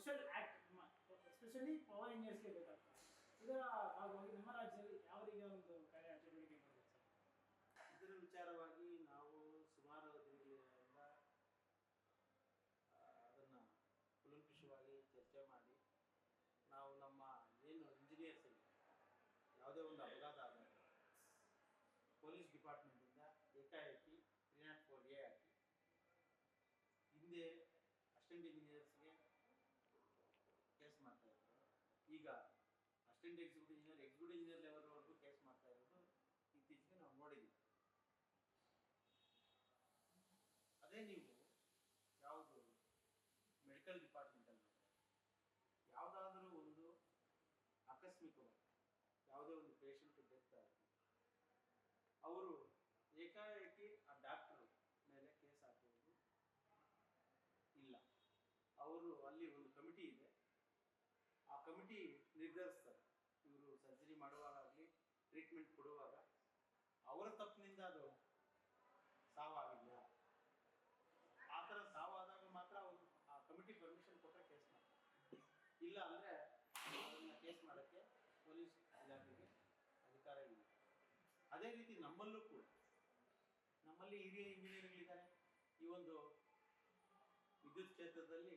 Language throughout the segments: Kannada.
ಸ್ಪೆಷಲ್ ಆಕ್ಟ್ ಎಸ್ಪೆಷಲಿ ಪವರ್ ಇಂಜಿನಿಯರ್ಸ್ಗೆ ಬೇಕಾಗ್ತದೆ. ಇದರ ಭಾಗವಾಗಿ ನಮ್ಮ ರಾಜ್ಯದಲ್ಲಿ ಯಾವ ರೀತಿಯ ಒಂದು ಕಾರ್ಯ ಚಟುವಟಿಕೆ ಮಾಡಬೇಕು ಸರ್? ಇದರ ವಿಚಾರವಾಗಿ ನಾವು ಸುಮಾರು ದಿನಗಳಿಂದ ಅದನ್ನು ಕುಲಂಕುಷವಾಗಿ ಚರ್ಚೆ ಮಾಡಿ ನಾವು ನಮ್ಮ ಏನು ಇಂಜಿನಿಯರ್ಸ್ ಯಾವುದೇ ಒಂದು ಅಪಘಾತ ಆದಾಗ ಪೊಲೀಸ್ ಡಿಪಾರ್ಟ್ಮೆಂಟಿಂದ ಏಕಾಏಕಿ 304A ಹಾಕಿ ಹಿಂದೆ ಅಸಿಸ್ಟೆಂಟ್ ಇಂಜಿನಿಯರ್ಸ್ಗೆ ಕೇಸ್ ಮಾಡ್ತಾ ಇದ್ರು. ಈಗ ಅಸಿಸ್ಟೆಂಟ್ ಎಕ್ಸಿಕ್ಯೂಟಿವ್ ಇಂಜಿನಿಯರ್ ಲೆವೆಲ್ವರೆಗೂ ಕೇಸ್ ಮಾಡ್ತಾ ಇರೋದು ಇತ್ತೀಚೆಗೆ ನಾವು ನೋಡಿದ್ದೀವಿ. ಅದೇ ನೀವು ಯಾವುದು ಮೆಡಿಕಲ್ ಡಿಪಾರ್ಟ್ಮೆಂಟಲ್ಲಿ ಯಾವುದಾದ್ರೂ ಒಂದು ಆಕಸ್ಮಿಕವಾಗಿ ಯಾವುದೇ ಒಂದು ಪೇಷಂಟ್ ಡೆತ್ ಆಗಿ ಅವರು ಏಕಾಏಕಿ ಆ ಡಾಕ್ಟರ್ ಮೇಲೆ ಕೇಸ್ ಹಾಕುವುದು ಇಲ್ಲ. ಅವರು ಅಲ್ಲಿ ಒಂದು ಕಮಿಟಿ ಇದೆ, ಆ ಕಮಿಟಿ ನಿರ್ಧರಿಸ್ತಾರೆ. ಇವರು ಸರ್ಜರಿ ಮಾಡುವಾಗಲಿ ಟ್ರೀಟ್ಮೆಂಟ್ ಕೊಡುವಾಗ ಅವರ ತಪ್ಪಿನಿಂದ ಅದು ಸಾವಾಗಿದೆಯಾ, ಆ ಥರ ಸಾವಾದಾಗ ಮಾತ್ರ ಅವರು ಆ ಕಮಿಟಿ ಪರ್ಮಿಷನ್ ಕೊಟ್ಟರೆ ಕೇಸ್ ಮಾಡ್ತಾರೆ. ಇಲ್ಲ ಅಂದರೆ ಅದನ್ನು ಕೇಸ್ ಮಾಡೋಕ್ಕೆ ಪೊಲೀಸ್ ಇಲಾಖೆಗೆ ಅಧಿಕಾರ ಇಲ್ಲ. ಅದೇ ರೀತಿ ನಮ್ಮಲ್ಲೂ ಕೂಡ ನಮ್ಮಲ್ಲಿ ಹಿರಿಯ ಇಂಜಿನಿಯರ್ಗಳಿದ್ದಾರೆ. ಈ ಒಂದು ವಿದ್ಯುತ್ ಕ್ಷೇತ್ರದಲ್ಲಿ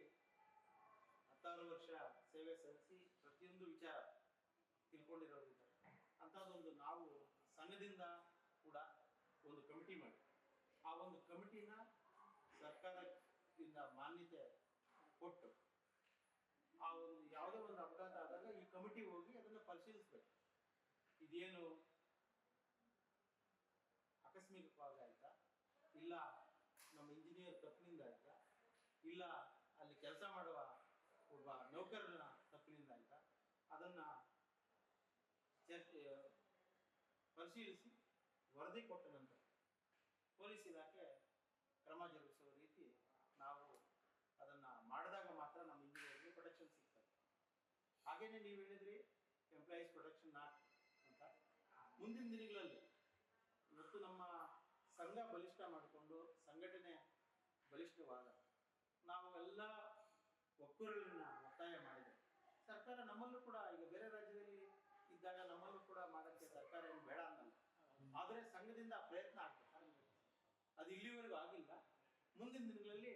16 ವರ್ಷ ಸೇವೆ ಸಲ್ಲಿಸಿ ಪ್ರತಿಯೊಂದು ವಿಚಾರ ತಿಳ್ಕೊಂಡಿರೋರಿದ್ದಾರೆ. ಅಂಥದ್ದೊಂದು ನಾವು ಸಂಘದಿಂದ ಕೂಡ ಒಂದು ಕಮಿಟಿ ಮಾಡಿ ಆ ಒಂದು ಕಮಿಟಿನ ಸರ್ಕಾರದಿಂದ ಮಾನ್ಯತೆ ಕೊಟ್ಟು ಆ ಒಂದು ಯಾವುದೇ ಒಂದು ಅಪಘಾತ ಆದಾಗ ಈ ಕಮಿಟಿ ಹೋಗಿ ಅದನ್ನು ಪರಿಶೀಲಿಸ್ಬೇಕು. ಇದೇನು ಆಕಸ್ಮಿಕವಾಗಿ ಆಯ್ತಾ, ಇಲ್ಲ ನಮ್ಮ ಇಂಜಿನಿಯರ್ ತಪ್ಪಿನಿಂದ ಆಯ್ತಾ, ಇಲ್ಲ ಅಲ್ಲಿ ಕೆಲಸ ಮಾಡುವ ಒಬ್ಬ ನೌಕರನ ತಪ್ಪಿನಿಂದ ಆಯ್ತಾ, ಅದನ್ನು ಪರಿಶೀಲಿಸಿ ವರದಿ ಕೊಟ್ಟ ನಂತರ ಪೊಲೀಸ್ ಇಲಾಖೆ ಕ್ರಮ ಜರುಗಿಸುವ ರೀತಿ ನಾವು ಅದನ್ನು ಮಾಡಿದಾಗ ಮಾತ್ರ ನಮ್ಮ ಇಂಜಿನಿಯರ್ಗೆ ಪ್ರೊಟೆಕ್ಷನ್ ಸಿಗ್ತದೆ. ಹಾಗೇನೆ ನೀವು ಹೇಳಿದ್ರಿ ಎಂಪ್ಲಾಯೀಸ್ ಪ್ರೊಟೆಕ್ಷನ್ ಆಕ್ಟ್ ಅಂತ. ಮುಂದಿನ ದಿನಗಳಲ್ಲಿ ಇವತ್ತು ನಮ್ಮ ಸಂಘ ಬಲಿಷ್ಠ ಮಾಡಿಕೊಂಡು ಸಂಘಟನೆ ಬಲಿಷ್ಠವಾದ ನಾವು ಎಲ್ಲ ಒಕ್ಕೂರಲಿನ ಒತ್ತಾಯ ಮಾಡಿದೆ. ಸರ್ಕಾರ ನಮ್ಮಲ್ಲೂ ಕೂಡ ಈಗ ಬೇರೆ ರಾಜ್ಯದಲ್ಲಿ ಇದ್ದಾಗ ನಮ್ಮಲ್ಲೂ ಕೂಡ ಮಾಡೋಕ್ಕೆ ಸರ್ಕಾರ ಏನು ಬೇಡ ಅನ್ನಲ್ಲ, ಆದರೆ ಸಂಘದಿಂದ ಪ್ರಯತ್ನ ಆಗ್ತದೆ. ಅದು ಇಲ್ಲಿವರೆಗೂ ಆಗಿಲ್ಲ. ಮುಂದಿನ ದಿನಗಳಲ್ಲಿ